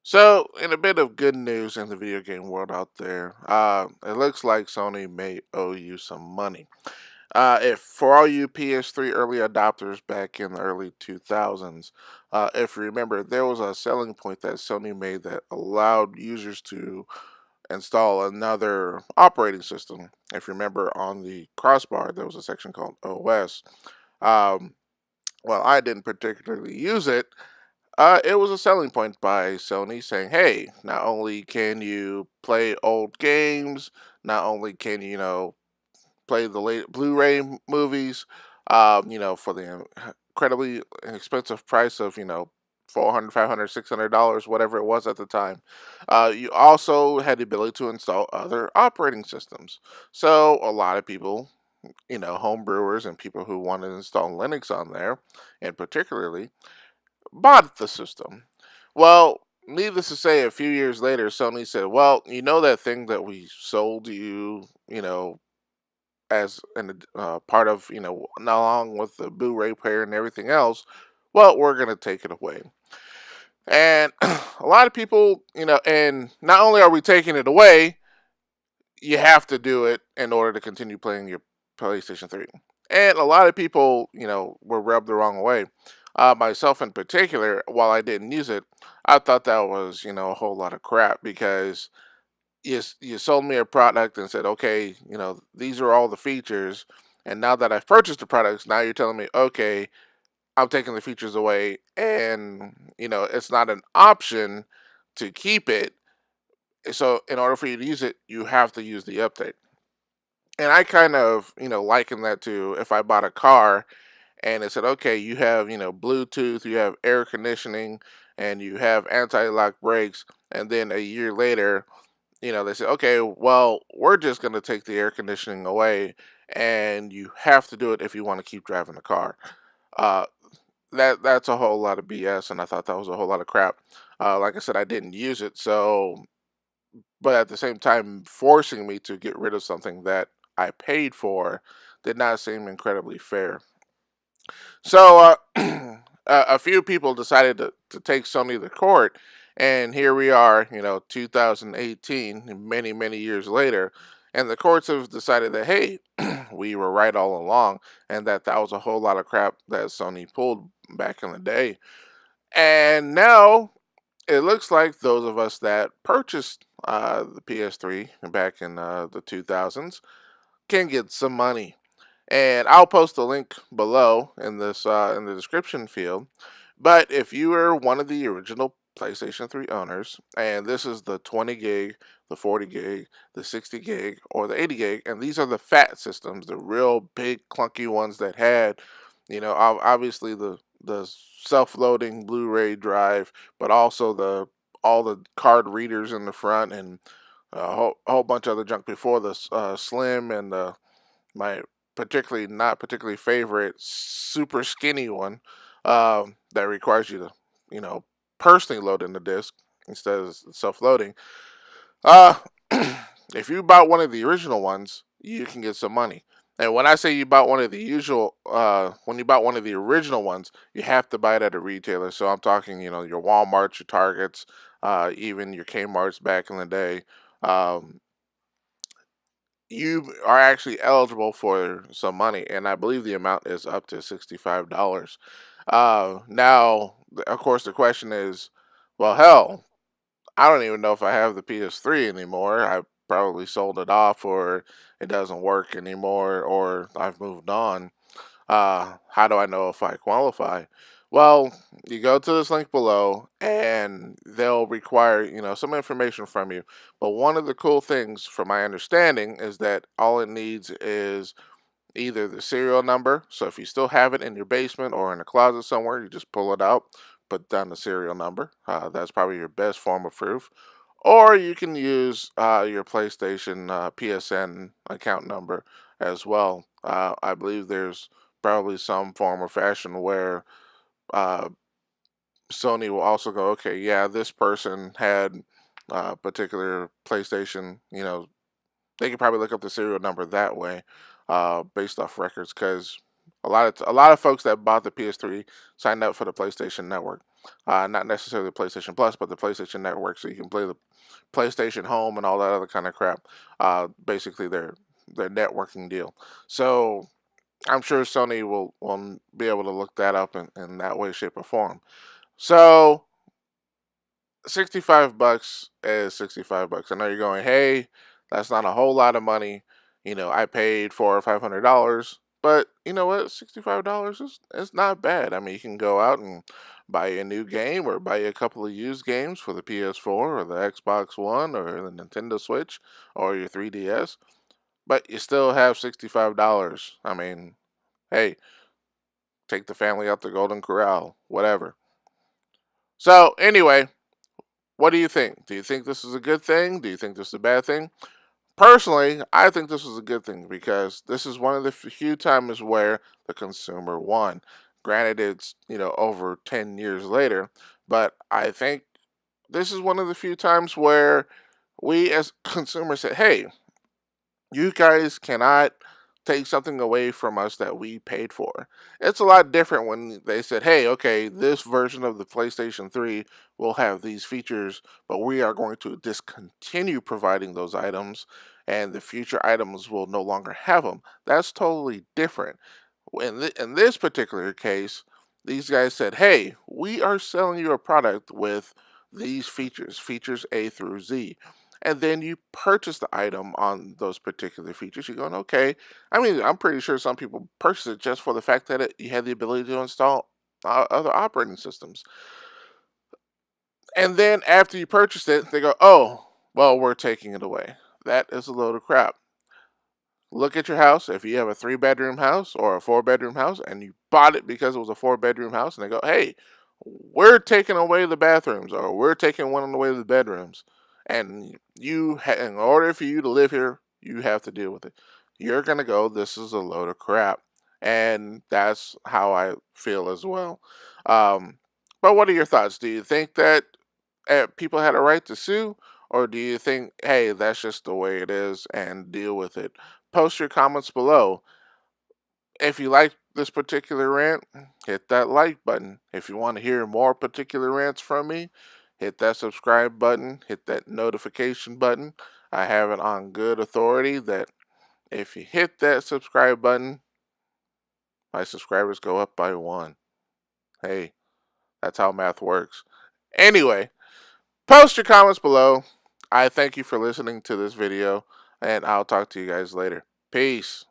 So, in a bit of good news in the video game world out there, it looks like Sony may owe you some money. If for all you PS3 early adopters back in the early 2000s, if you remember, there was a selling point that Sony made that allowed users to install another operating system. If you remember, on the crossbar, there was a section called OS. Um, well, I didn't particularly use it. It was a selling point by Sony saying, hey, not only can you play old games, not only can you, play the late Blu-ray movies, for the incredibly expensive price of, 400, 500, $600, whatever it was at the time. You also had the ability to install other operating systems. So a lot of people, home brewers and people who wanted to install Linux on there, and particularly bought the system. Well, needless to say, a few years later, Sony said, "Well, you know that thing that we sold you, as an part of, along with the Blu-ray player and everything else. Well, we're gonna take it away." And a lot of people, and not only are we taking it away, you have to do it in order to continue playing your PlayStation 3. And a lot of people, were rubbed the wrong way. Myself in particular, while I didn't use it, I thought that was, a whole lot of crap because you sold me a product and said, okay, these are all the features. And now that I've purchased the products, now you're telling me, okay, I'm taking the features away. And, it's not an option to keep it. So in order for you to use it, you have to use the update. And I kind of, liken that to if I bought a car and it said, okay, you have, Bluetooth, you have air conditioning, and you have anti-lock brakes. And then a year later, they say, okay, well, we're just going to take the air conditioning away, and you have to do it if you want to keep driving the car. Uh, that's a whole lot of BS, and I thought that was a whole lot of crap. Like I said, I didn't use it, so but at the same time, forcing me to get rid of something that I paid for did not seem incredibly fair. So a few people decided to take Sony to court, and here we are, 2018, many, many years later, and the courts have decided that, hey, we were right all along, and that was a whole lot of crap that Sony pulled back in the day. And now it looks like those of us that purchased the PS3 back in the 2000s can get some money. And I'll post a link below in this in the description field. But if you were one of the original PlayStation 3 owners, and this is the 20 gig, the 40 gig, the 60 gig, or the 80 gig, and these are the fat systems, the real big clunky ones that had, obviously the self-loading Blu-ray drive, but also the all the card readers in the front and a whole bunch of other junk before the slim and the my particularly not particularly favorite super skinny one that requires you to you know personally load in the disc instead of self-loading. uh if you bought one of the original ones, you can get some money. And when I say you bought one of the usual when you bought one of the original ones, you have to buy it at a retailer. So I'm talking, your Walmarts, your Targets, even your Kmart's back in the day. um, you are actually eligible for some money, and I believe the amount is up to $65. Now, of course, the question is, well, hell, I don't even know if I have the PS3 anymore. I probably sold it off, or it doesn't work anymore, or I've moved on. How do I know if I qualify? Well, you go to this link below, and they'll require, some information from you. But one of the cool things, from my understanding, is that all it needs is either the serial number. So if you still have it in your basement or in a closet somewhere, you just pull it out, put down the serial number. That's probably your best form of proof. Or you can use your PlayStation PSN account number as well. I believe there's probably some form or fashion where uh, Sony will also go, okay, yeah, this person had a particular PlayStation. They could probably look up the serial number that way, based off records, because a lot of folks that bought the PS3 signed up for the PlayStation Network. Not necessarily PlayStation Plus, but the PlayStation Network, so you can play the PlayStation Home and all that other kind of crap. Basically, their networking deal. So I'm sure Sony will be able to look that up in that way, shape, or form. So $65 is $65. I know you're going, hey, that's not a whole lot of money. I paid $400 or $500, but you know what? $65 is not bad. I mean, you can go out and buy a new game or buy a couple of used games for the PS4 or the Xbox One or the Nintendo Switch or your 3DS, but you still have $65. I mean, hey, take the family out the Golden Corral, whatever. So anyway, what do you think? Do you think this is a good thing? Do you think this is a bad thing? Personally, I think this is a good thing because this is one of the few times where the consumer won. Granted, it's over 10 years later, but I think this is one of the few times where we as consumers said, "Hey, you guys cannot take something away from us that we paid for." It's a lot different when they said, hey, okay, this version of the PlayStation 3 will have these features, but we are going to discontinue providing those items, and the future items will no longer have them. That's totally different. In this particular case, these guys said, hey, we are selling you a product with these features, features A through Z. And then you purchase the item on those particular features. You're going, okay. I mean, I'm pretty sure some people purchase it just for the fact that you had the ability to install other operating systems. And then after you purchase it, they go, oh, well, we're taking it away. That is a load of crap. Look at your house. If you have a 3-bedroom house or a 4-bedroom house and you bought it because it was a 4-bedroom house, and they go, hey, we're taking away the bathrooms or we're taking one away the bedrooms. And in order for you to live here, you have to deal with it. You're going to go, this is a load of crap. And that's how I feel as well. Um, but what are your thoughts? Do you think that people had a right to sue? Or do you think, hey, that's just the way it is and deal with it? Post your comments below. If you like this particular rant, hit that like button. If you want to hear more particular rants from me, hit that subscribe button, hit that notification button. I have it on good authority that if you hit that subscribe button, my subscribers go up by 1. Hey, that's how math works. Anyway, post your comments below. I thank you for listening to this video, and I'll talk to you guys later. Peace.